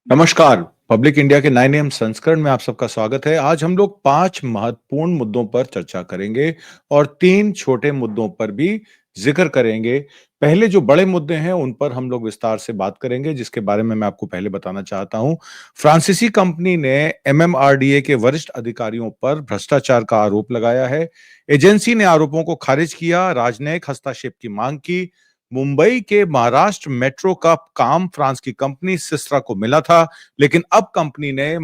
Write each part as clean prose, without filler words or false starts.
नमस्कार। Public India के 9 M संस्करण में आप सबका स्वागत है। आज हम लोग 5 महत्वपूर्ण मुद्दों पर चर्चा करेंगे और 3 छोटे मुद्दों पर भी जिक्र करेंगे। पहले जो बड़े मुद्दे हैं उन पर हम लोग विस्तार से बात करेंगे, जिसके बारे में मैं आपको पहले बताना चाहता हूं। फ्रांसीसी कंपनी ने एमएमआरडीए के वरिष्ठ अधिकारियों पर भ्रष्टाचार का आरोप लगाया है। एजेंसी ने आरोपों को खारिज किया, राजनयिक हस्तक्षेप की मांग की। मुंबई के महाराष्ट्र मेट्रो का काम फ्रांस की कंपनी सिस्रा को मिला था, लेकिन अब कंपनी ने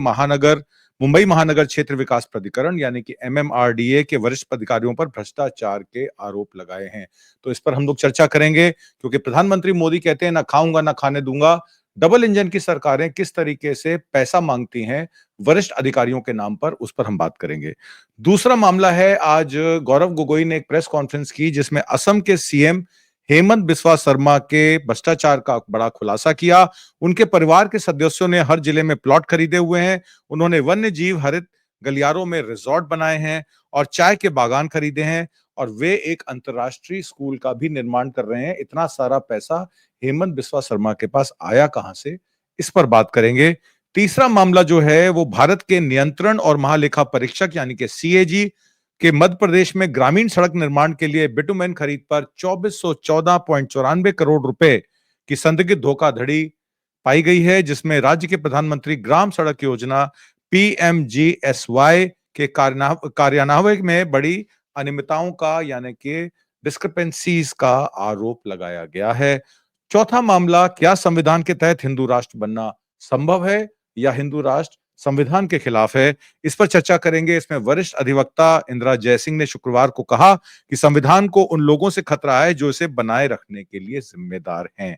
मुंबई महानगर क्षेत्र विकास प्राधिकरण यानी कि एमएमआरडीए के वरिष्ठ अधिकारियों पर भ्रष्टाचार के आरोप लगाए हैं। तो इस पर हम लोग चर्चा करेंगे, क्योंकि प्रधानमंत्री मोदी कहते हैं ना खाऊंगा ना खाने दूंगा। डबल इंजन की सरकारें किस तरीके से पैसा मांगती हैं वरिष्ठ अधिकारियों के नाम पर, उस पर हम बात करेंगे। दूसरा मामला है, आज गौरव गोगोई ने एक प्रेस कॉन्फ्रेंस की जिसमें असम के सीएम हेमंत बिस्वा शर्मा के भ्रष्टाचार का बड़ा खुलासा किया। उनके परिवार के सदस्यों ने हर जिले में प्लॉट खरीदे हुए हैं। उन्होंने वन्य जीव हरित गलियारों में रिजॉर्ट बनाए हैं और चाय के बागान खरीदे हैं, और वे एक अंतर्राष्ट्रीय स्कूल का भी निर्माण कर रहे हैं। इतना सारा पैसा हेमंत बिस्वा शर्मा के पास आया कहां से, इस पर बात करेंगे। तीसरा मामला जो है वो भारत के नियंत्रण और महालेखा परीक्षक यानी कि सीएजी कि मध्य प्रदेश में ग्रामीण सड़क निर्माण के लिए बिटुमेन खरीद पर 2414.94 करोड़ रुपए की संदिग्ध धोखाधड़ी पाई गई है, जिसमें राज्य के प्रधानमंत्री ग्राम सड़क योजना पीएमजीएसवाई के कार्यान्वयन में बड़ी अनियमितताओं का यानी कि डिस्क्रिपेंसीज का आरोप लगाया गया है। चौथा मामला, क्या संविधान के तहत हिंदू राष्ट्र बनना संभव है या हिंदू राष्ट्र संविधान के खिलाफ है, इस पर चर्चा करेंगे। इसमें वरिष्ठ अधिवक्ता इंदिरा जयसिंह ने शुक्रवार को कहा कि संविधान को उन लोगों से खतरा है जो इसे बनाए रखने के लिए जिम्मेदार हैं।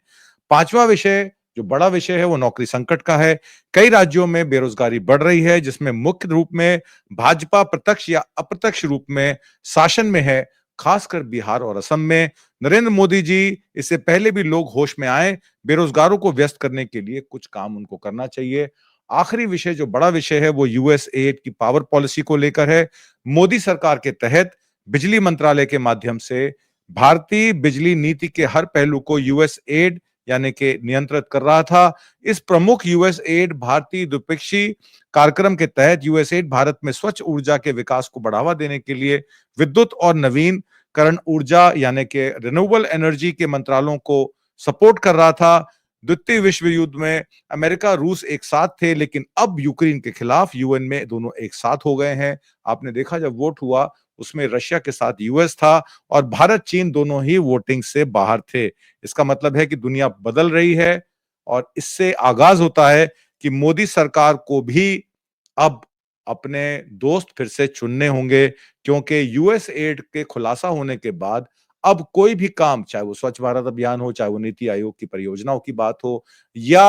पांचवा विषय, जो बड़ा विषय है, वो नौकरी संकट का है। कई राज्यों में बेरोजगारी बढ़ रही है, जिसमें मुख्य रूप में भाजपा प्रत्यक्ष या अप्रत्यक्ष रूप में शासन में है, खासकर बिहार और असम में। नरेंद्र मोदी जी, इससे पहले भी लोग होश में आए, बेरोजगारों को व्यस्त करने के लिए कुछ काम उनको करना चाहिए। आखिरी विषय, जो बड़ा विषय है, वो यूएस एड की पावर पॉलिसी को लेकर है। मोदी सरकार के तहत बिजली मंत्रालय के माध्यम से भारतीय बिजली नीति के हर पहलू को यूएस एड यानी कि नियंत्रित कर रहा था। इस प्रमुख यूएस एड भारतीय द्विपक्षीय कार्यक्रम के तहत यूएस एड भारत में स्वच्छ ऊर्जा के विकास को बढ़ावा देने के लिए विद्युत और नवीनकरण ऊर्जा यानी कि रिन्यूएबल एनर्जी के मंत्रालयों को सपोर्ट कर रहा था। द्वितीय विश्व युद्ध में अमेरिका रूस एक साथ थे, लेकिन अब यूक्रेन के खिलाफ यूएन में दोनों एक साथ हो गए हैं। आपने देखा जब वोट हुआ उसमें रशिया के साथ यूएस था और भारत चीन दोनों ही वोटिंग से बाहर थे। इसका मतलब है कि दुनिया बदल रही है, और इससे आगाज होता है कि मोदी सरकार को भी अब अपने दोस्त फिर से चुनने होंगे, क्योंकि यूएस एड के खुलासा होने के बाद अब कोई भी काम, चाहे वो स्वच्छ भारत अभियान हो, चाहे वो नीति आयोग की परियोजनाओं की बात हो, या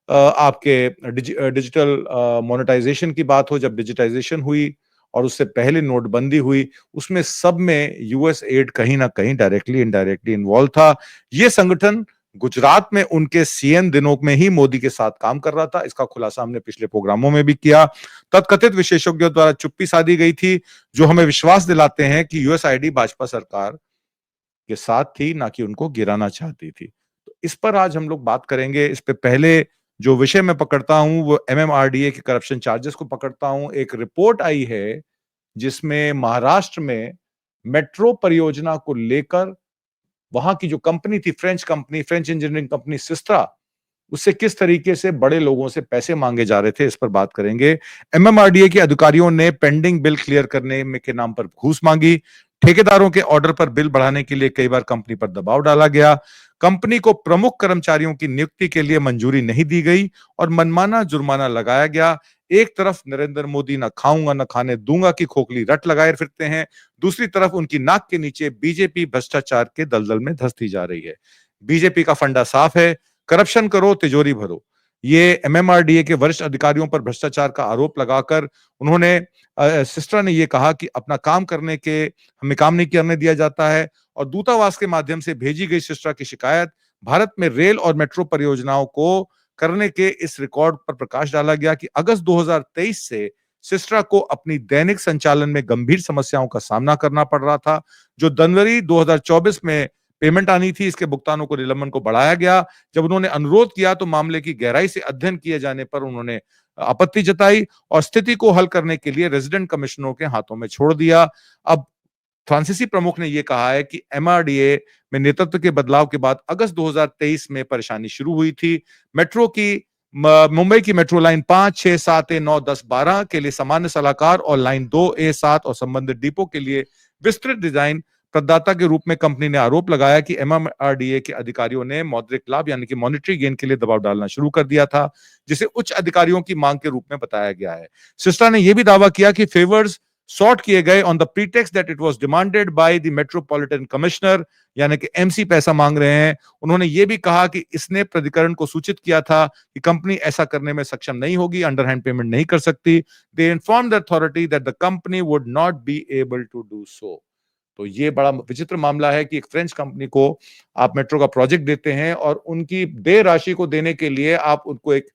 आपके डिजिटल मोनेटाइजेशन की बात हो, जब डिजिटाइजेशन हुई और उससे पहले नोटबंदी हुई, उसमें सब में यूएस एड कहीं ना कहीं डायरेक्टली इनडायरेक्टली इन्वॉल्व था। ये संगठन गुजरात में उनके सीएम दिनों में ही मोदी के साथ काम कर रहा था। इसका खुलासा हमने पिछले प्रोग्रामों में भी किया। तथकथित विशेषज्ञों द्वारा चुप्पी साधी गई थी, जो हमें विश्वास दिलाते हैं कि यूएसआईडी भाजपा सरकार के साथ थी, ना कि उनको गिराना चाहती थी। तो इस पर आज हम लोग बात करेंगे। इस पे पहले जो विषय मैं पकड़ता हूं वो एमएमआरडीए के करप्शन चार्जेस को पकड़ता हूं। एक रिपोर्ट आई है जिसमें महाराष्ट्र में मेट्रो परियोजना को लेकर वहां की जो कंपनी थी, फ्रेंच इंजीनियरिंग कंपनी सिस्ट्रा, उससे किस तरीके से बड़े लोगों से पैसे मांगे जा रहे थे, इस पर बात करेंगे। एमएमआरडीए के अधिकारियों ने पेंडिंग बिल क्लियर करने में के नाम पर घूस मांगी। ठेकेदारों के ऑर्डर पर बिल बढ़ाने के लिए कई बार कंपनी पर दबाव डाला गया। कंपनी को प्रमुख कर्मचारियों की नियुक्ति के लिए मंजूरी नहीं दी गई और मनमाना जुर्माना लगाया गया। एक तरफ नरेंद्र मोदी ना खाऊंगा ना खाने दूंगा की खोखली रट लगाए फिरते हैं, दूसरी तरफ उनकी नाक के नीचे बीजेपी भ्रष्टाचार के दलदल में धंसती जा रही है। बीजेपी का फंडा साफ है, करप्शन करो तिजोरी भरो। ये एमएमआरडीए के वरिष्ठ अधिकारियों पर भ्रष्टाचार का आरोप लगाकर उन्होंने सिस्टर ने ये कहा कि अपना काम करने के हमें काम नहीं करने दिया जाता है, और दूतावास के माध्यम से भेजी गई सिस्टर की शिकायत भारत में रेल और मेट्रो परियोजनाओं को करने के इस रिकॉर्ड पर प्रकाश डाला गया कि अगस्त 2023 से सिस्ट्रा को अपनी दैनिक संचालन में गंभीर समस्याओं का सामना करना पड़ रहा था, जो जनवरी 2024 में पेमेंट आनी थी, इसके भुगतानों को निलंबन को बढ़ाया गया। जब उन्होंने अनुरोध किया तो मामले की गहराई से अध्ययन किए जाने पर उन्होंने आपत्ति जताई और स्थिति को हल करने के लिए रेजिडेंट कमिश्नरों के हाथों में छोड़ दिया। अब फ्रांसीसी प्रमुख ने यह कहा है कि एमआरडीए में नेतृत्व के बदलाव के बाद अगस्त 2023 में परेशानी शुरू हुई थी। मेट्रो की मुंबई की मेट्रो लाइन 5, 6, 7, 9, 10, 12 के लिए सामान्य सलाहकार और लाइन 2, A, 7 और संबंधित डिपो के लिए विस्तृत डिजाइन प्रदाता के रूप में कंपनी ने आरोप लगाया कि एमआरडीए के अधिकारियों ने मौद्रिक लाभ यानी कि मॉनेटरी गेन के लिए दबाव डालना शुरू कर दिया था, जिसे उच्च अधिकारियों की मांग के रूप में बताया गया है। सिस्टा ने यह भी दावा किया कि फेवर्स सॉर्ट किए गए on the pretext that it was demanded by the metropolitan commissioner, यानी कि एमसी पैसा मांग रहे हैं। उन्होंने यह भी कहा कि इसने प्राधिकरण को सूचित किया था कि कंपनी ऐसा करने में सक्षम नहीं होगी, अंडरहैंड पेमेंट नहीं कर सकती। They informed the authority that the company would not be able to do so. तो ये बड़ा विचित्र मामला है कि एक फ्रेंच कंपनी को आप मेट्रो का प्रोजेक्ट देते हैं और उनकी देय राशि को देने के लिए आप उनको एक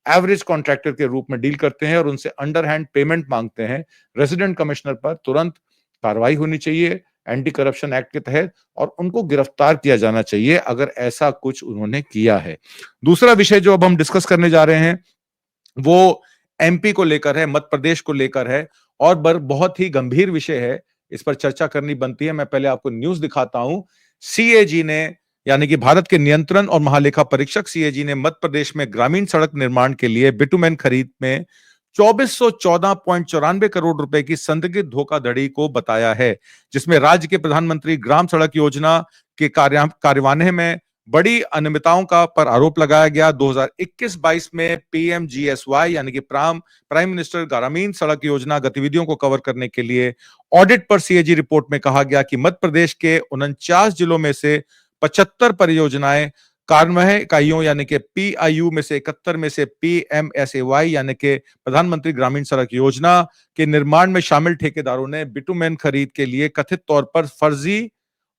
एवरेज कॉन्ट्रैक्टर के रूप में डील करते हैं और उनसे अंडरहैंड पेमेंट मांगते हैं। रेजिडेंट कमिश्नर पर तुरंत कार्रवाई होनी चाहिए एंटी करप्शन एक्ट के तहत और उनको गिरफ्तार किया जाना चाहिए अगर ऐसा कुछ उन्होंने किया है। दूसरा विषय जो अब हम डिस्कस करने जा रहे हैं वो एमपी को लेकर है, मध्य प्रदेश को लेकर है और बहुत ही गंभीर विषय है। इस पर चर्चा करनी बनती है। मैं पहले आपको न्यूज़ दिखाता हूं। सीएजी ने यानी कि भारत के नियंत्रण और महालेखा परीक्षक सीएजी ने मध्य प्रदेश में ग्रामीण सड़क निर्माण के लिए बिटुमेन खरीद में 2414.94 करोड़ रुपए की संदिग्ध धोखाधड़ी को बताया है, जिसमें राज्य के प्रधानमंत्री ग्राम सड़क योजना के कार्यवान्वयन में बड़ी अनियमितताओं का पर आरोप लगाया गया। 2021-22 में पीएमजीएसवाई यानी कि प्राइम मिनिस्टर ग्रामीण सड़क योजना गतिविधियों को कवर करने के लिए ऑडिट पर सीएजी रिपोर्ट में कहा गया कि मध्य प्रदेश के 49 जिलों में से 75 परियोजनाएं कार्यान्वयन इकाइयों यानी कि पीआईयू में से 71 में से पीएमएसएवाई यानी कि प्रधानमंत्री ग्रामीण सड़क योजना के निर्माण में शामिल ठेकेदारों ने बिटुमेन खरीद के लिए कथित तौर पर फर्जी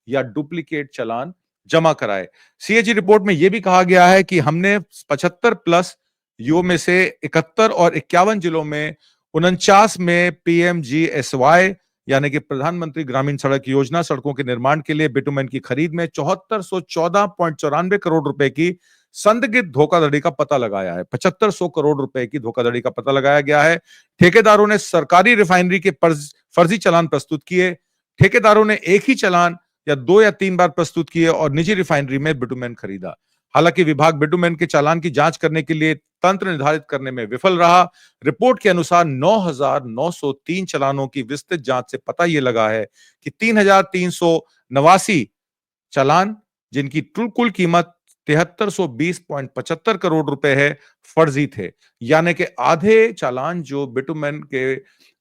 या डुप्लीकेट चालान जमा कराए। सीएजी रिपोर्ट में यह भी कहा गया है कि हमने 75 प्लस यू में से 71 और 51 जिलों में 49 में पीएमजीएसवाई यानी कि प्रधानमंत्री ग्रामीण सड़क योजना सड़कों के निर्माण के लिए बिटुमेन की खरीद में 7414.94 करोड़ रुपए की संदिग्ध धोखाधड़ी का पता लगाया है। 7500 करोड़ रुपए की धोखाधड़ी का पता लगाया गया है। ठेकेदारों ने सरकारी रिफाइनरी के फर्जी चालान प्रस्तुत किए। ठेकेदारों ने एक ही चालान या 2 या 3 बार प्रस्तुत किए और निजी रिफाइनरी में बिटुमेन खरीदा। हालांकि विभाग बिटुमेन के चालान की जांच करने के लिए तंत्र निर्धारित करने में विफल रहा। रिपोर्ट के अनुसार 9,903 चालानों की विस्तृत जांच से पता यह लगा है कि 3,389 चालान, जिनकी कुल कीमत 7320.75 करोड़ रुपए है, फर्जी थे। यानी कि आधे चालान जो बिटुमेन के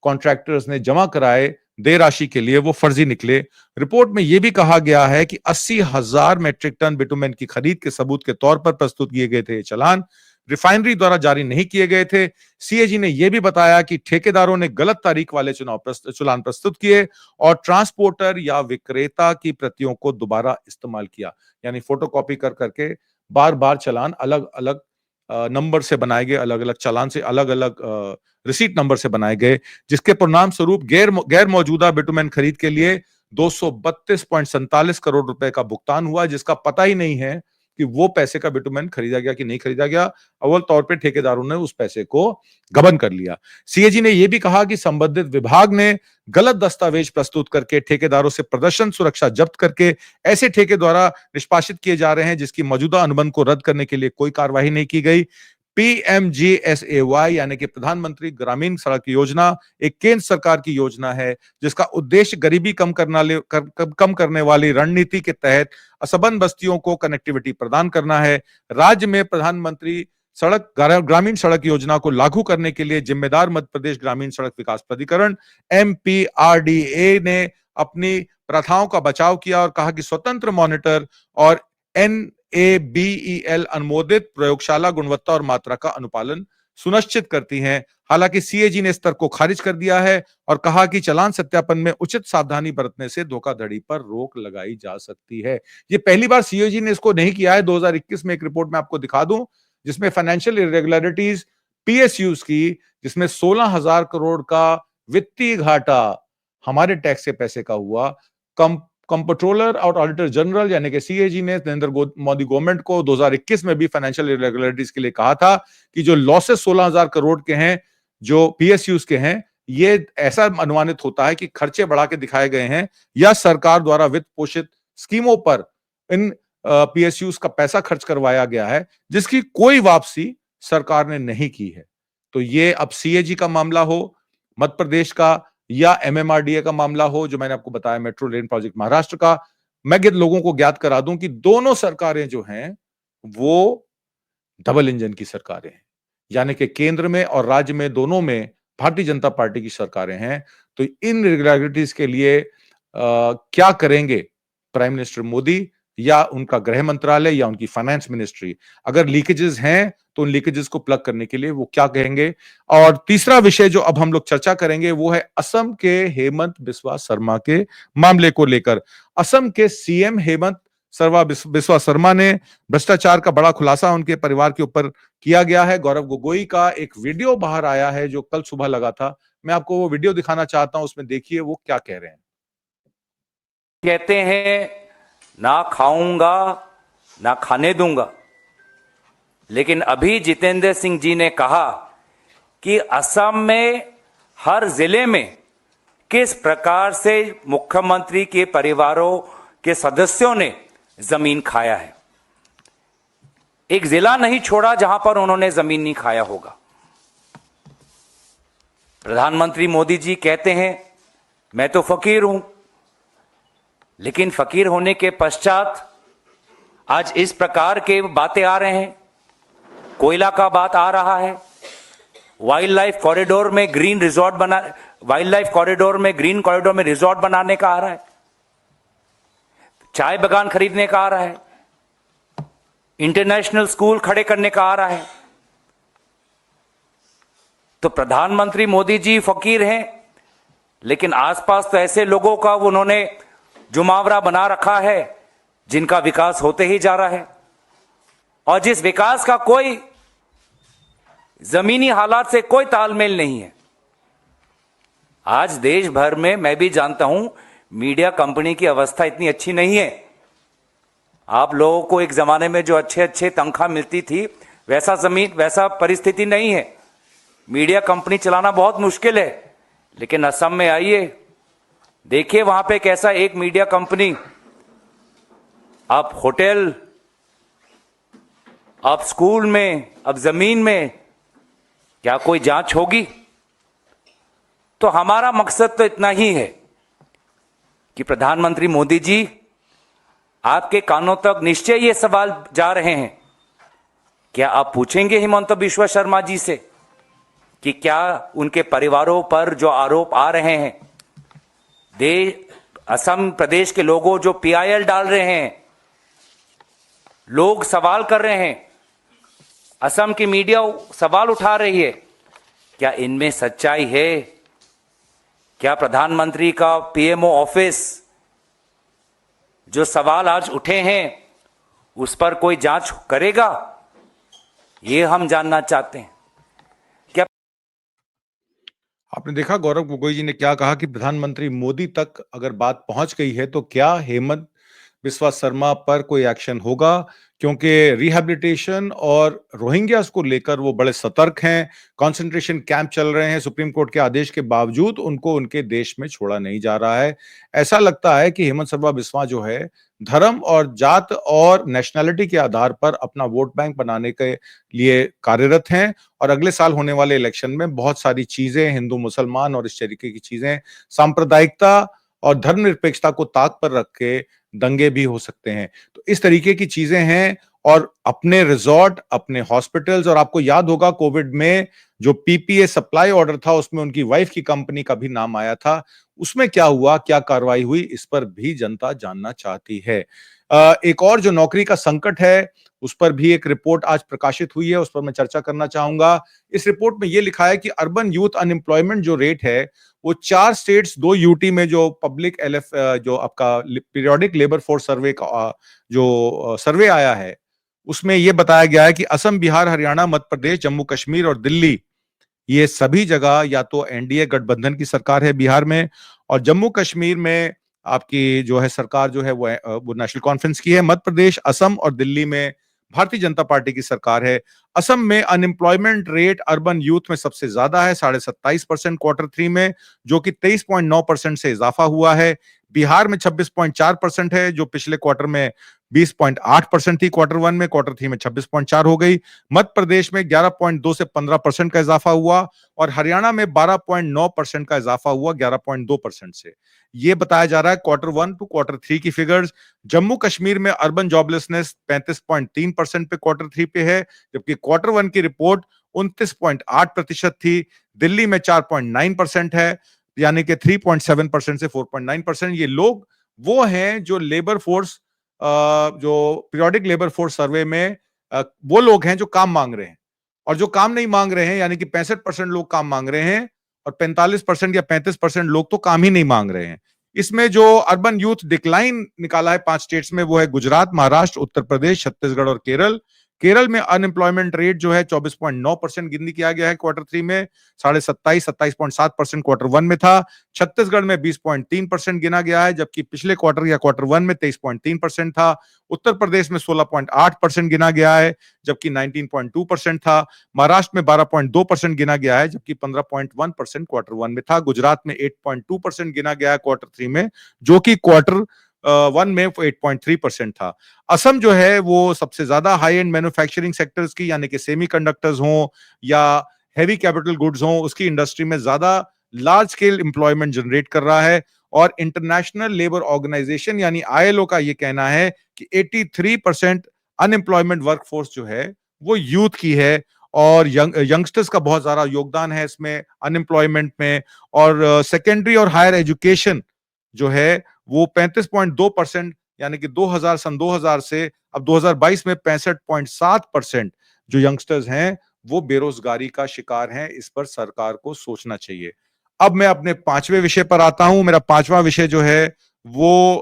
कॉन्ट्रैक्टर्स ने जमा कराए देय राशि के लिए वो फर्जी निकले। रिपोर्ट में यह भी कहा गया है कि 80,000 मेट्रिक टन बिटुमेन की खरीद के सबूत के तौर पर प्रस्तुत किए गए थे। चालान रिफाइनरी द्वारा जारी नहीं किए गए थे। सीएजी ने यह भी बताया कि ठेकेदारों ने गलत तारीख वाले चालान प्रस्तुत किए और ट्रांसपोर्टर या विक्रेता की प्रतियों को दोबारा इस्तेमाल किया, यानी फोटोकॉपी कर करके बार बार चालान अलग अलग नंबर से बनाए गए, अलग अलग चालान से अलग अलग रिसीट नंबर से बनाए गए, जिसके परिणाम स्वरूप गैर मौजूदा बिटुमेन खरीद के लिए 232.47 करोड़ रुपए का भुगतान हुआ, जिसका पता ही नहीं है कि वो पैसे का बिटुमेन खरीदा गया कि नहीं खरीदा गया। अव्वल तौर पे ठेकेदारों ने उस पैसे को गबन कर लिया। सीएजी ने यह भी कहा कि संबंधित विभाग ने गलत दस्तावेज प्रस्तुत करके ठेकेदारों से प्रदर्शन सुरक्षा जब्त करके ऐसे ठेके द्वारा निष्पादित किए जा रहे हैं जिसकी मौजूदा अनुबंध को रद्द करने के लिए कोई कार्यवाही नहीं की गई। पीएमजीएसएवाई यानी कि प्रधानमंत्री ग्रामीण सड़क योजना एक केंद्र सरकार की योजना है जिसका उद्देश्य गरीबी कम करने वाली रणनीति के तहत असंबद्ध बस्तियों को कनेक्टिविटी प्रदान करना है। राज्य में प्रधानमंत्री ग्रामीण सड़क योजना को लागू करने के लिए जिम्मेदार मध्य प्रदेश ग्रामीण सड़क विकास प्राधिकरण एमपीआरडीए ने अपनी प्रथाओं का बचाव किया और कहा कि स्वतंत्र मॉनिटर और NABEL अनुमोदित प्रयोगशाला गुणवत्ता और मात्रा का अनुपालन सुनिश्चित करती हैं। हालांकि सीएजी ने इस तर्क को खारिज कर दिया है और कहा कि चालान सत्यापन में उचित सावधानी बरतने से धोखाधड़ी पर रोक लगाई जा सकती है। ये पहली बार सीएजी ने इसको नहीं किया है। 2021 में एक रिपोर्ट मैं आपको दिखा दूं जिसमें फाइनेंशियल इरेगुलरिटीज पीएसयूज की, जिसमें 16,000 करोड़ का वित्तीय घाटा हमारे टैक्स के पैसे का हुआ। कम कंट्रोलर और ऑडिटर जनरल यानी कि सीएजी ने नरेंद्र मोदी गवर्नमेंट को 2021 में भी फाइनेंशियल इरेगुलरिटीज के लिए कहा था कि जो लॉसेस 16,000 करोड़ के हैं, जो पीएसयूज के हैं, ये ऐसा अनुमानित होता है कि खर्चे बढ़ा के दिखाए गए हैं या सरकार द्वारा वित्त पोषित स्कीमों पर इन पीएसयूज का पैसा खर्च करवाया गया है, जिसकी कोई वापसी सरकार ने नहीं की है। तो ये अब सीएजी का मामला हो, मध्य प्रदेश का, या एमएमआरडीए का मामला हो, जो मैंने आपको बताया मेट्रो रेल प्रोजेक्ट महाराष्ट्र का, मैं लोगों को ज्ञात करा दूं कि दोनों सरकारें जो हैं वो डबल इंजन की सरकारें हैं, यानी कि केंद्र में और राज्य में दोनों में भारतीय जनता पार्टी की सरकारें हैं। तो इन इरेगुलरिटीज के लिए क्या करेंगे प्राइम मिनिस्टर मोदी या उनका गृह मंत्रालय या उनकी फाइनेंस मिनिस्ट्री? अगर लीकेजेस हैं तो उन लीकेजेस को प्लग करने के लिए वो क्या कहेंगे? और तीसरा विषय जो अब हम लोग चर्चा करेंगे वो है असम के हेमंत बिस्वा शर्मा के मामले को लेकर। असम के सीएम हेमंत बिस्वा शर्मा ने भ्रष्टाचार का बड़ा खुलासा उनके परिवार के ऊपर किया गया है। गौरव गोगोई का एक वीडियो बाहर आया है जो कल सुबह लगा था। मैं आपको वो वीडियो दिखाना चाहता हूं, उसमें देखिए वो क्या कह रहे हैं। कहते हैं ना खाऊंगा ना खाने दूंगा, लेकिन अभी जितेंद्र सिंह जी ने कहा कि असम में हर जिले में किस प्रकार से मुख्यमंत्री के परिवारों के सदस्यों ने जमीन खाया है। एक जिला नहीं छोड़ा जहां पर उन्होंने जमीन नहीं खाया होगा। प्रधानमंत्री मोदी जी कहते हैं मैं तो फकीर हूं, लेकिन फकीर होने के पश्चात आज इस प्रकार के बातें आ रहे हैं। कोयला का बात आ रहा है, वाइल्ड लाइफ कॉरिडोर में ग्रीन रिजॉर्ट बना, वाइल्ड लाइफ कॉरिडोर में ग्रीन कॉरिडोर में रिजॉर्ट बनाने का आ रहा है, चाय बागान खरीदने का आ रहा है, इंटरनेशनल स्कूल खड़े करने का आ रहा है। तो प्रधानमंत्री मोदी जी फकीर हैं, लेकिन आसपास तो ऐसे लोगों का उन्होंने जुमावरा बना रखा है जिनका विकास होते ही जा रहा है, और जिस विकास का कोई जमीनी हालात से कोई तालमेल नहीं है। आज देश भर में मैं भी जानता हूं मीडिया कंपनी की अवस्था इतनी अच्छी नहीं है। आप लोगों को एक जमाने में जो अच्छे अच्छे तनख्वाह मिलती थी वैसा परिस्थिति नहीं है। मीडिया कंपनी चलाना बहुत मुश्किल है, लेकिन असम में आइए, देखिए वहां पे कैसा एक मीडिया कंपनी, आप होटल, आप स्कूल में, अब जमीन में, क्या कोई जांच होगी? तो हमारा मकसद तो इतना ही है कि प्रधानमंत्री मोदी जी, आपके कानों तक निश्चय ये सवाल जा रहे हैं, क्या आप पूछेंगे हिमंत बिस्वा शर्मा जी से कि क्या उनके परिवारों पर जो आरोप आ रहे हैं, असम प्रदेश के लोगों जो पीआईएल डाल रहे हैं, लोग सवाल कर रहे हैं, असम की मीडिया सवाल उठा रही है, क्या इनमें सच्चाई है? क्या प्रधानमंत्री का पीएमओ ऑफिस जो सवाल आज उठे हैं उस पर कोई जांच करेगा? ये हम जानना चाहते हैं। क्या आपने देखा गौरव गोगोई जी ने क्या कहा कि प्रधानमंत्री मोदी तक अगर बात पहुंच गई है तो क्या हेमंत बिस्वा शर्मा पर कोई एक्शन होगा? क्योंकि रिहैबिलिटेशन और रोहिंग्यास को लेकर वो बड़े सतर्क हैं। कंसंट्रेशन कैंप चल रहे हैं, सुप्रीम कोर्ट के आदेश के बावजूद उनको उनके देश में छोड़ा नहीं जा रहा है। ऐसा लगता है कि हेमंत शर्मा बिस्वा जो है धर्म और जात और नेशनैलिटी के आधार पर अपना वोट बैंक बनाने के लिए कार्यरत हैं, और अगले साल होने वाले इलेक्शन में बहुत सारी चीजें, हिंदू मुसलमान और इस तरीके की चीजें, सांप्रदायिकता और धर्मनिरपेक्षता को ताक पर रख के दंगे भी हो सकते हैं। तो इस तरीके की चीजें हैं, और अपने रिजॉर्ट, अपने हॉस्पिटल्स, और आपको याद होगा कोविड में जो पीपीए सप्लाई ऑर्डर था उसमें उनकी वाइफ की कंपनी का भी नाम आया था। उसमें क्या हुआ, क्या कार्रवाई हुई, इस पर भी जनता जानना चाहती है। एक और जो नौकरी का संकट है उस पर भी एक रिपोर्ट आज प्रकाशित हुई है, उस पर मैं चर्चा करना चाहूंगा। इस रिपोर्ट में यह लिखा है कि अर्बन यूथ अनएम्प्लॉयमेंट जो रेट है वो 4 स्टेट्स 2 यूटी में जो पब्लिक एलएफ जो आपका पीरियोडिक लेबर फोर्स सर्वे का जो सर्वे आया है उसमें यह बताया गया है कि असम, बिहार, हरियाणा, मध्य प्रदेश, जम्मू कश्मीर और दिल्ली, ये सभी जगह या तो एनडीए गठबंधन की सरकार है बिहार में, और जम्मू कश्मीर में आपकी जो है सरकार जो है वो नेशनल कॉन्फ्रेंस की है। मध्य प्रदेश, असम और दिल्ली में भारतीय जनता पार्टी की सरकार है। असम में अनएम्प्लॉयमेंट रेट अर्बन यूथ में सबसे ज्यादा है, 27.5% Q3 में, जो कि 23.9% से इजाफा हुआ है। बिहार में 26.4% है, जो पिछले क्वार्टर में 20.8% थी, Q1 में, Q3 में 26.4 हो गई। मध्य प्रदेश में 11.2 से 15% का इजाफा हुआ और हरियाणा में 12.9% का इजाफा हुआ 11.2% से। ये बताया जा रहा है Q1 टू Q3 की फिगर्स। जम्मू कश्मीर में अर्बन जॉबलेसनेस 35.3% पे Q3 पे है, जबकि Q1 की रिपोर्ट 29.8% थी। दिल्ली में 4.9% है, यानी कि 3.7% से 4.9%। ये लोग वो हैं जो लेबर फोर्स जो पीरियोडिक लेबर फोर्स सर्वे में वो लोग हैं जो काम मांग रहे हैं, और जो काम नहीं मांग रहे हैं यानी कि 65% लोग काम मांग रहे हैं और 45% या 35% लोग तो काम ही नहीं मांग रहे हैं। इसमें जो अर्बन यूथ डिक्लाइन निकाला है 5 स्टेट्स में, वो है गुजरात, महाराष्ट्र, उत्तर प्रदेश, छत्तीसगढ़ और केरल। केरल में अनएम्प्लॉयमेंट रेट जो है 24.9% गिनती किया गया है Q3 में, 27.7% Q1 में था। छत्तीसगढ़ में 20.3% गिना गया है, जबकि पिछले क्वार्टर या Q1 में 23.3% था। उत्तर प्रदेश में 16.8% गिना गया है, जबकि 19.2% था। महाराष्ट्र में 12.2% गिना गया है, जबकि 15.1% Q1 में था। गुजरात में 8.2% गिना गया है Q3 में, जो कि Q1 में 8.3% था। असम जो है वो सबसे ज्यादा हाई एंड मैन्युफैक्चरिंग सेक्टर्स की, यानी कि सेमीकंडक्टर्स हों या हैवी कैपिटल गुड्स हों, उसकी इंडस्ट्री में ज्यादा लार्ज स्केल एम्प्लॉयमेंट जनरेट कर रहा है। और इंटरनेशनल लेबर ऑर्गेनाइजेशन यानी ILO का ये कहना है कि 83% अनएम्प्लॉयमेंट वर्कफोर्स जो है वो यूथ की है, और यंगस्टर्स का बहुत ज्यादा योगदान है इसमें अनएम्प्लॉयमेंट में। और सेकेंडरी और हायर एजुकेशन जो है वो 35.2%, यानी कि 2000 से अब 2022 में 65.7% जो यंगस्टर्स हैं वो बेरोजगारी का शिकार हैं। इस पर सरकार को सोचना चाहिए। अब मैं अपने 5वें विषय पर आता हूं। मेरा 5वां विषय जो है वो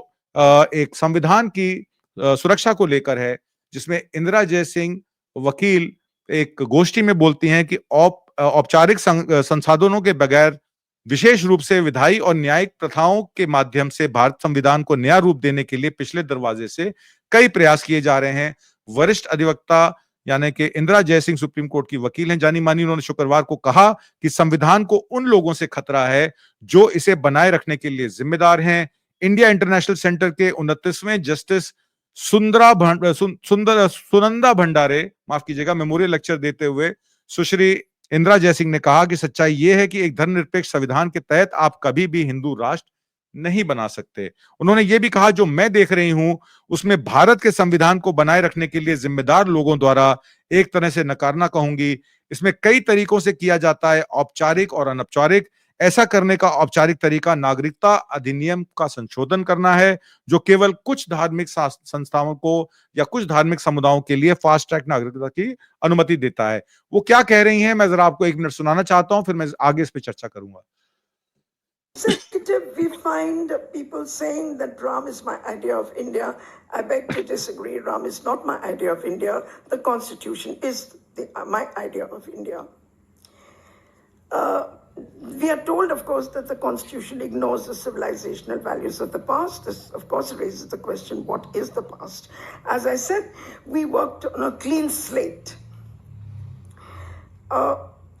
एक संविधान की सुरक्षा को लेकर है, जिसमें इंदिरा जयसिंह वकील एक गोष्ठी में बोलती हैं कि औपचारिक संसाधनों के बगैर विशेष रूप से विधायी और न्यायिक प्रथाओं के माध्यम से भारत संविधान को नया रूप देने के लिए पिछले दरवाजे से कई प्रयास किए जा रहे हैं। वरिष्ठ अधिवक्ता यानी कि इंदिरा जयसिंह सुप्रीम कोर्ट की वकील हैं, जानी मानी। उन्होंने शुक्रवार को कहा कि संविधान को उन लोगों से खतरा है जो इसे बनाए रखने के लिए जिम्मेदार हैं। इंडिया इंटरनेशनल सेंटर के 29वें जस्टिस सुनंदा भंडारे, माफ कीजिएगा, मेमोरियल लेक्चर देते हुए सुश्री इंदिरा जयसिंह ने कहा कि सच्चाई यह है कि एक धर्मनिरपेक्ष संविधान के तहत आप कभी भी हिंदू राष्ट्र नहीं बना सकते। उन्होंने यह भी कहा, जो मैं देख रही हूं उसमें भारत के संविधान को बनाए रखने के लिए जिम्मेदार लोगों द्वारा एक तरह से नकारना कहूंगी। इसमें कई तरीकों से किया जाता है, औपचारिक और अनौपचारिक। ऐसा करने का औपचारिक तरीका नागरिकता अधिनियम का संशोधन करना है, जो केवल कुछ धार्मिक संस्थाओं को या कुछ धार्मिक समुदायों के लिए फास्ट ट्रैक नागरिकता की अनुमति देता है। वो क्या कह रही हैं, मैं जरा आपको 1 मिनट सुनाना चाहता हूं, फिर मैं आगे इस पे चर्चा करूंगा। We find people saying that Ram is my idea of India. I beg to disagree. Ram is not my idea of India. The Constitution is my idea of India. We are told, of course, that the Constitution ignores the civilizational values of the past. This, of course, raises the question, what is the past? As I said, we worked on a clean slate.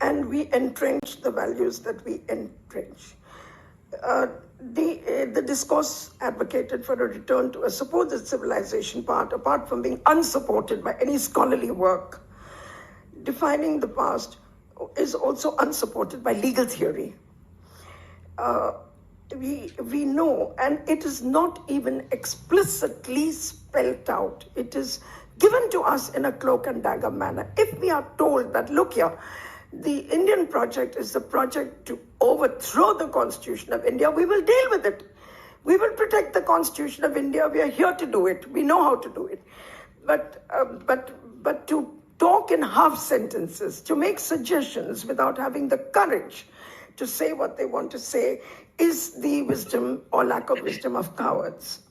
And we entrench the values that we entrench. The discourse advocated for a return to a supposed civilization part, apart from being unsupported by any scholarly work, defining the past is also unsupported by legal theory. We know, and it is not even explicitly spelled out. It is given to us in a cloak and dagger manner. If we are told that, look here, the Indian project is the project to overthrow the Constitution of India, we will deal with it. We will protect the Constitution of India. We are here to do it. We know how to do it. But to talk in half sentences, to make suggestions without having the courage to say what they want to say, is the wisdom or lack of wisdom of cowards.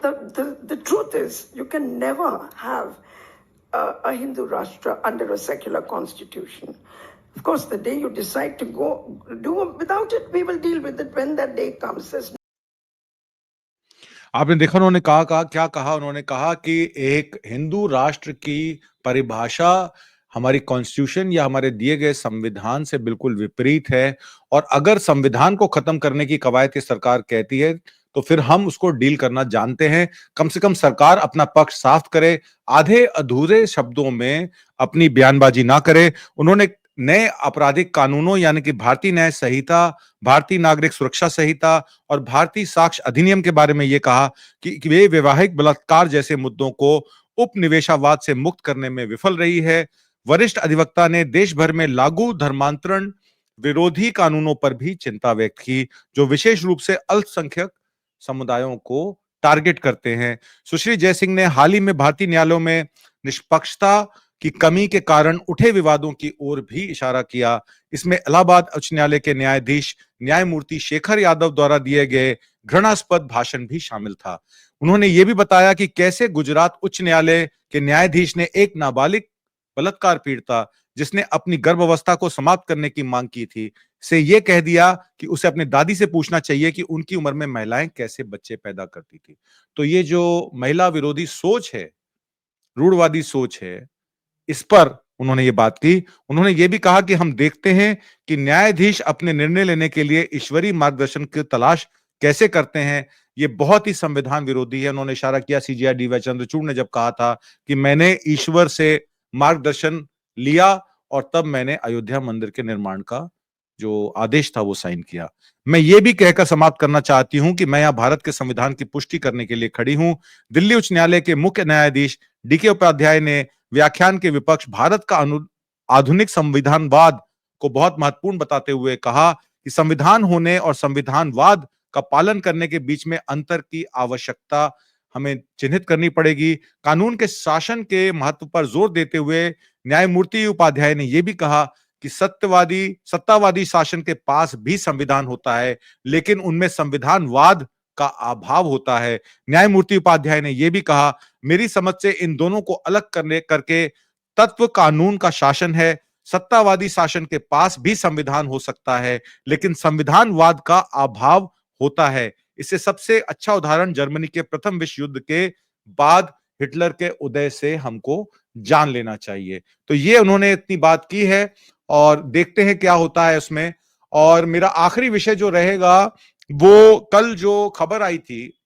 The truth is, you can never have a Hindu Rashtra under a secular constitution. Of course, the day you decide to go do without it, we will deal with it when that day comes. आपने देखा उन्होंने क्या कहा? उन्होंने कहा कि एक हिंदू राष्ट्र की परिभाषा हमारी कॉन्स्टिट्यूशन या हमारे दिए गए संविधान से बिल्कुल विपरीत है, और अगर संविधान को खत्म करने की कवायद ये सरकार कहती है, तो फिर हम उसको डील करना जानते हैं। कम से कम सरकार अपना पक्ष साफ करे, आधे-अधूरे शब्दों में अपनी बयानबाजी ना करे। उन्होंने नए आपराधिक कानूनों यानी कि भारतीय न्याय संहिता, भारतीय नागरिक सुरक्षा संहिता और भारतीय साक्ष्य अधिनियम के बारे में ये कहा कि वे वैवाहिक बलात्कार जैसे मुद्दों को उपनिवेशवाद से मुक्त करने में विफल रही है। वरिष्ठ अधिवक्ता ने देश भर में लागू धर्मांतरण विरोधी कानूनों पर भी चिंता व्यक्त की, जो विशेष रूप से अल्पसंख्यक समुदायों को टारगेट करते हैं। सुश्री जयसिंह ने हाल ही में भारतीय न्यायालयों में निष्पक्षता की कमी के कारण उठे विवादों की ओर भी इशारा किया। इसमें इलाहाबाद उच्च न्यायालय के न्यायाधीश न्यायमूर्ति शेखर यादव द्वारा दिए गए घृणास्पद भाषण भी शामिल था। उन्होंने यह भी बताया कि कैसे गुजरात उच्च न्यायालय के न्यायाधीश ने एक नाबालिग बलात्कार पीड़िता जिसने अपनी गर्भावस्था को समाप्त करने की मांग की थी, से यह कह दिया कि उसे अपनी दादी से पूछना चाहिए कि उनकी उम्र में महिलाएं कैसे बच्चे पैदा करती थी। तो ये जो महिला विरोधी सोच है, रूढ़वादी सोच है, इस पर उन्होंने ये बात की। उन्होंने ये भी कहा कि हम देखते हैं कि न्यायाधीश अपने निर्णय लेने के लिए ईश्वरीय मार्गदर्शन की तलाश कैसे करते हैं। ये बहुत ही संविधान विरोधी है। उन्होंने इशारा किया सीजेआई डीवाई चंद्रचूड़ ने जब कहा था कि मैंने ईश्वर से मार्गदर्शन लिया और तब मैंने अयोध्या मंदिर के निर्माण का जो आदेश था वो साइन किया। मैं ये भी कहकर समाप्त करना चाहती हूं कि मैं यहां भारत के संविधान की पुष्टि करने के लिए खड़ी हूं। दिल्ली उच्च न्यायालय के मुख्य न्यायाधीश डीके उपाध्याय ने व्याख्यान के विपक्ष भारत का आधुनिक संविधानवाद को बहुत महत्वपूर्ण बताते हुए कहा कि संविधान होने और संविधानवाद का पालन करने के बीच में अंतर की आवश्यकता हमें चिन्हित करनी पड़ेगी। कानून के शासन के महत्व पर जोर देते हुए न्यायमूर्ति उपाध्याय ने यह भी कहा कि सत्तावादी शासन के पास भी संविधान होता है, लेकिन उनमें संविधानवाद का अभाव होता है। न्यायमूर्ति उपाध्याय ने यह भी कहा, मेरी समझ से इन दोनों को अलग करके तत्व कानून का शासन है। सत्तावादी शासन के पास भी संविधान हो सकता है, लेकिन संविधानवाद का अभाव होता है। इससे सबसे अच्छा उदाहरण जर्मनी के प्रथम विश्व युद्ध के बाद हिटलर के उदय से हमको जान लेना चाहिए। तो ये उन्होंने इतनी बात की है और देखते हैं क्या होता है उसमें। और मेरा आखिरी विषय जो रहेगा वो कल जो खबर आई थी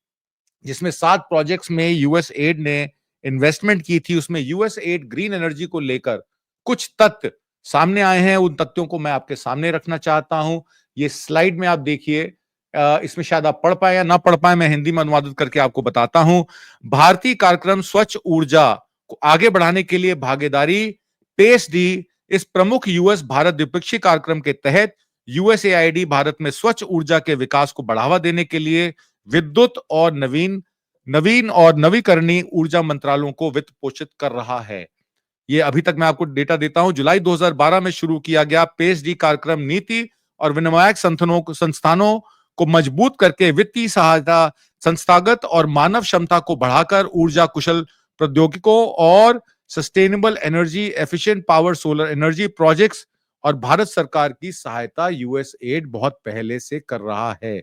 जिसमें 7 प्रोजेक्ट्स में यूएस एड ने इन्वेस्टमेंट की थी, उसमें यूएस एड ग्रीन एनर्जी को लेकर कुछ तथ्य सामने आए हैं। उन तथ्यों को मैं आपके सामने रखना चाहता हूं। ये स्लाइड में आप देखिए, इसमें शायद आप पढ़ पाए या ना पढ़ पाए, मैं हिंदी में अनुवादित करके आपको बताता हूं। भारतीय कार्यक्रम स्वच्छ ऊर्जा को आगे बढ़ाने के लिए भागीदारी पेस डी, इस प्रमुख यूएस भारत द्विपक्षीय कार्यक्रम के तहत यूएसएआईडी भारत में स्वच्छ ऊर्जा के विकास को बढ़ावा देने के लिए विद्युत और नवीन और नवीकरणीय ऊर्जा मंत्रालयों को वित्त पोषित कर रहा है। ये अभी तक मैं आपको डेटा देता हूं। जुलाई 2012 में शुरू किया गया पेस-डी कार्यक्रम नीति और विनियामक संस्थानों को मजबूत करके वित्तीय सहायता, संस्थागत और मानव क्षमता को बढ़ाकर ऊर्जा कुशल प्रौद्योगिकों और sustainable energy efficient power solar energy projects और भारत सरकार की सहायता यूएस एड बहुत पहले से कर रहा है।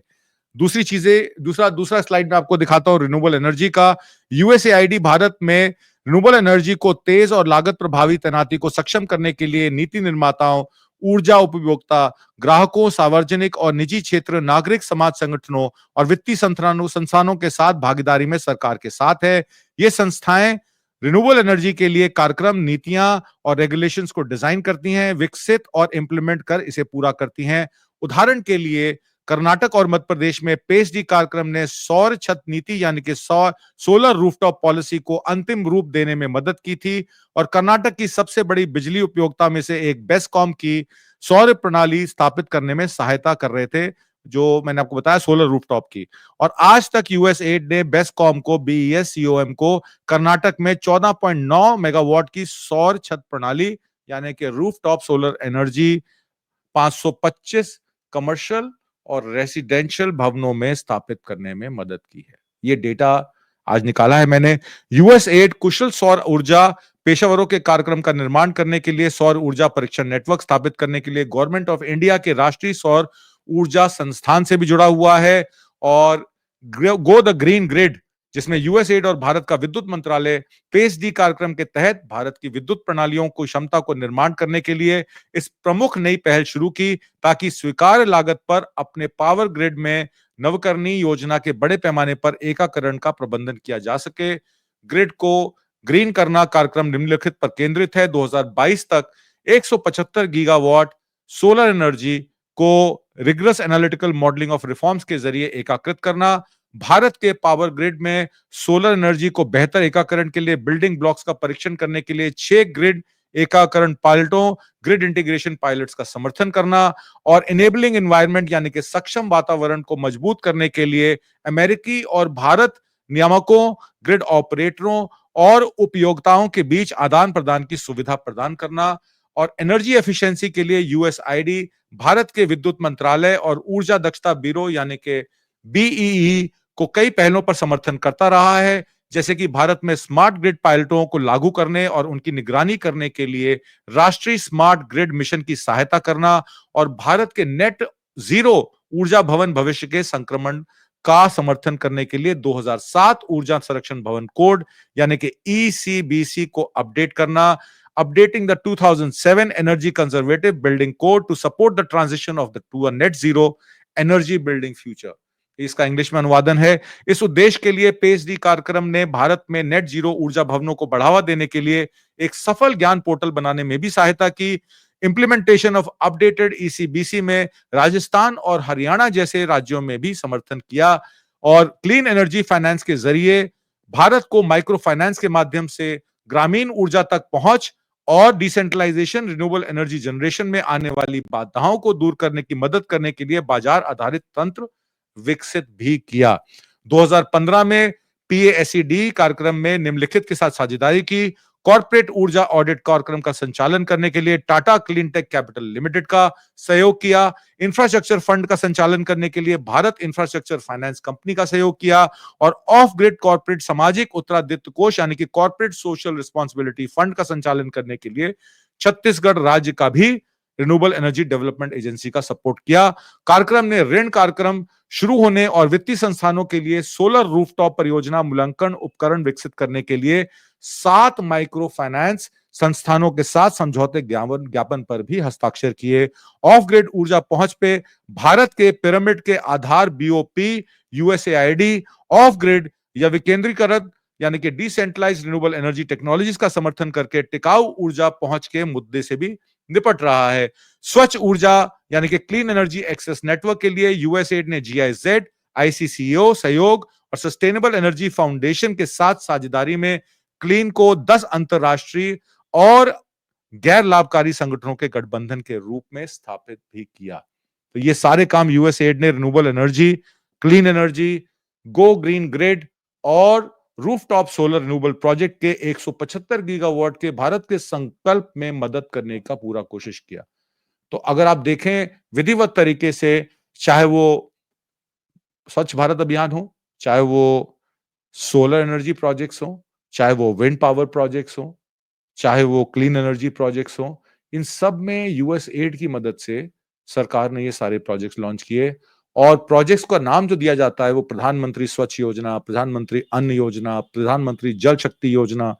दूसरा स्लाइड में आपको दिखाता हूं रिन्यूएबल एनर्जी का। यूएसएआईडी भारत में रिन्यूएबल एनर्जी को तेज और लागत प्रभावी तैनाती को सक्षम करने के लिए नीति निर्माताओं, ऊर्जा उपभोक्ता, ग्राहकों, सार्वजनिक और निजी क्षेत्र, नागरिक समाज संगठनों और वित्तीय संस्थानों के साथ भागीदारी में सरकार के साथ है। ये संस्थाएं रिन्यूएबल एनर्जी के लिए कार्यक्रम, नीतियां और रेगुलेशंस को डिजाइन करती हैं, विकसित और इंप्लीमेंट कर इसे पूरा करती हैं। उदाहरण के लिए कर्नाटक और मध्य प्रदेश में पेस-डी कार्यक्रम ने सौर छत नीति यानी कि सोलर रूफटॉप पॉलिसी को अंतिम रूप देने में मदद की थी और कर्नाटक की सबसे बड़ी बिजली उपयोगिता में से एक बेस्कॉम की सौर प्रणाली स्थापित करने में सहायता कर रहे थे, जो मैंने आपको बताया सोलर रूफटॉप की। और आज तक यूएस एड ने बेस्कॉम को बीईएससीओएम को कर्नाटक में 14.9 मेगावाट की सौर छत प्रणाली यानी कि रूफटॉप सोलर एनर्जी 525 कमर्शियल और रेसिडेंशियल भवनों में स्थापित करने में मदद की है। ये डेटा आज निकाला है मैंने। यूएस एड कुशल सौर ऊर्जा पेशेवरों के कार्यक्रम का निर्माण करने के लिए सौर ऊर्जा परीक्षण नेटवर्क स्थापित करने के लिए गवर्नमेंट ऑफ इंडिया के राष्ट्रीय सौर ऊर्जा संस्थान से भी जुड़ा हुआ है। और गो द ग्रीन ग्रिड, जिसमें यूएसएड और भारत का विद्युत मंत्रालय पेस डी कार्यक्रम के तहत भारत की विद्युत प्रणालियों को क्षमता को निर्माण करने के लिए इस प्रमुख नई पहल शुरू की, ताकि स्वीकार्य लागत पर अपने पावर ग्रिड में नवकरणीय योजना के बड़े पैमाने पर एकीकरण का प्रबंधन किया जा सके। ग्रिड को ग्रीन करना कार्यक्रम निम्नलिखित पर केंद्रित है। 2022 तक 175 गीगावाट सोलर एनर्जी को rigorous analytical modelling of reforms के जरिए एकीकृत करना, भारत के पावर ग्रिड में सोलर एनर्जी को बेहतर एकीकरण के लिए बिल्डिंग ब्लॉक्स का परीक्षण करने के लिए 6 ग्रिड एकीकरण पायलटों, ग्रिड इंटीग्रेशन पायलट्स का समर्थन करना, और इनेबलिंग एनवायरनमेंट यानी कि सक्षम वातावरण को मजबूत करने के लिए अमेरिकी और भारत नियामकों, ग्रिड ऑपरेटरों और उपयोक्ताओं के बीच आदान प्रदान की सुविधा प्रदान करना, और एनर्जी एफिशिएंसी के लिए यूएसआईडी भारत के विद्युत मंत्रालय और ऊर्जा दक्षता ब्यूरो यानी कि बीईई को कई पहलों पर समर्थन करता रहा है, जैसे कि भारत में स्मार्ट ग्रिड पायलटों को लागू करने और उनकी निगरानी करने के लिए राष्ट्रीय स्मार्ट ग्रिड मिशन की सहायता करना, और भारत के नेट जीरो ऊर्जा भवन भविष्य के संक्रमण का समर्थन करने के लिए 2007 ऊर्जा संरक्षण भवन कोड यानी कि ईसीबीसी को अपडेट करना, updating the 2007 energy conservative building code to support the transition of the to a net zero energy building future। इसका इंग्लिश में अनुवादन है। इस उद्देश्य के लिए पेसडी कार्यक्रम ने भारत में नेट जीरो ऊर्जा भवनों को बढ़ावा देने के लिए एक सफल ज्ञान पोर्टल बनाने में भी सहायता की। इंप्लीमेंटेशन ऑफ अपडेटेड ईसीबीसी में राजस्थान और हरियाणा जैसे राज्यों में भी समर्थन किया, और क्लीन एनर्जी फाइनेंस के जरिए भारत को माइक्रो फाइनेंस के माध्यम से ग्रामीण ऊर्जा तक पहुंच और डिसेंट्रलाइजेशन रिन्यूएबल एनर्जी जनरेशन में आने वाली बाधाओं को दूर करने की मदद करने के लिए बाजार आधारित तंत्र विकसित भी किया। 2015 में पीएएसईडी कार्यक्रम में निम्नलिखित के साथ साझेदारी की। कॉर्पोरेट ऊर्जा ऑडिट कार्यक्रम का संचालन करने के लिए Tata Clean Tech Capital Limited का सहयोग किया। इंफ्रास्ट्रक्चर फंड का संचालन करने के लिए भारत इंफ्रास्ट्रक्चर फाइनेंस कंपनी का सहयोग किया, और ऑफ ग्रिड कॉर्पोरेट सामाजिक उत्तरादित्य कोष यानी कि कॉर्पोरेट सोशल रिस्पॉन्सिबिलिटी फंड का संचालन करने के लिए छत्तीसगढ़ राज्य का भी रिन्यूएबल एनर्जी डेवलपमेंट एजेंसी का सपोर्ट किया। कार्यक्रम ने ऋण कार्यक्रम शुरू होने और वित्तीय संस्थानों के लिए सोलर रूफटॉप परियोजना मूल्यांकन उपकरण विकसित करने के लिए 7 माइक्रो फाइनेंस संस्थानों के साथ समझौते ज्ञापन पर भी हस्ताक्षर किए। ऑफ ग्रिड ऊर्जा पहुंच पे भारत के पिरामिड के आधार बीओपी, यूएसएआईडी, ऑफ ग्रिड या विकेंद्रीकृत यानी कि डिसेंट्रलाइज्ड रिन्यूएबल एनर्जी टेक्नोलॉजीज का समर्थन करके टिकाऊ ऊर्जा पहुंच के मुद्दे से भी निपट रहा है। स्वच्छ ऊर्जा यानी कि क्लीन एनर्जी एक्सेस नेटवर्क के लिए यूएसएड ने जीआईजेड, आईसीसीओ सहयोग और सस्टेनेबल एनर्जी फाउंडेशन के साथ साझेदारी में क्लीन को 10 अंतरराष्ट्रीय और गैर लाभकारी संगठनों के गठबंधन के रूप में स्थापित भी किया। तो ये सारे काम यूएसएड ने renewable energy, clean energy, go green grid और रूफटॉप सोलर रिन्यूएबल प्रोजेक्ट के 175 गीगावाट के भारत के संकल्प में मदद करने का पूरा कोशिश किया। तो अगर आप देखें विधिवत तरीके से, चाहे वो स्वच्छ भारत अभियान हो, चाहे वो सोलर एनर्जी प्रोजेक्ट्स हो, चाहे वो विंड पावर प्रोजेक्ट्स हो, चाहे वो क्लीन एनर्जी प्रोजेक्ट्स हो, इन सब में यूएसएड की मदद से सरकार ने ये सारे प्रोजेक्ट्स लॉन्च किए। और प्रोजेक्ट्स का नाम जो दिया जाता है वो प्रधानमंत्री स्वच्छ योजना, प्रधानमंत्री अन्न योजना, प्रधानमंत्री जल शक्ति योजना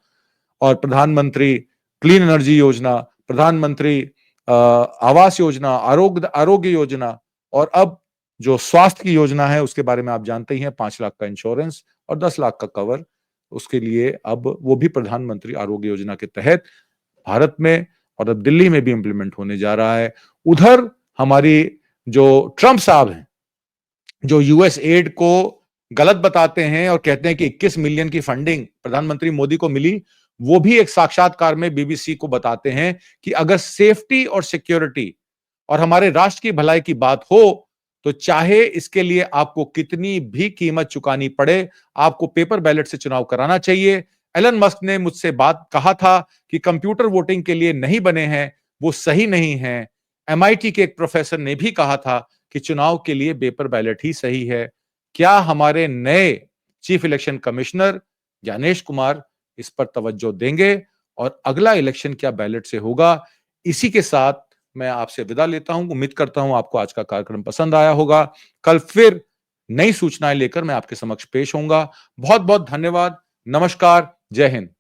और प्रधानमंत्री क्लीन एनर्जी योजना, प्रधानमंत्री आवास योजना, आरोग्य योजना, और अब जो स्वास्थ्य की योजना है उसके बारे में आप जानते ही हैं, 5 लाख का इंश्योरेंस और 10 लाख का कवर, उसके लिए अब वो भी प्रधानमंत्री आरोग्य योजना के तहत भारत में और अब दिल्ली में भी इंप्लीमेंट होने जा रहा है। उधर हमारी जो ट्रंप साहब हैं, जो यूएसएड को गलत बताते हैं और कहते हैं कि 21 मिलियन की फंडिंग प्रधानमंत्री मोदी को मिली, वो भी एक साक्षात्कार में बीबीसी को बताते हैं कि अगर सेफ्टी और सिक्योरिटी और हमारे राष्ट्र की भलाई की बात हो तो चाहे इसके लिए आपको कितनी भी कीमत चुकानी पड़े, आपको पेपर बैलेट से चुनाव कराना चाहिए। एलन मस्क ने मुझसे बात कहा था कि कंप्यूटर वोटिंग के लिए नहीं बने हैं, वो सही नहीं है। एमआईटी के एक प्रोफेसर ने भी कहा था कि चुनाव के लिए पेपर बैलेट ही सही है। क्या हमारे नए chief election commissioner Gyanesh Kumar इस पर तवज्जो देंगे और अगला इलेक्शन क्या बैलेट से होगा, इसी के साथ मैं आपसे विदा लेता हूं। उम्मीद करता हूं आपको आज का कार्यक्रम पसंद आया होगा। कल फिर नई सूचनाएं लेकर मैं आपके समक्ष पेश होऊंगा। बहुत बहुत धन्यवाद। नमस्कार। जय हिंद।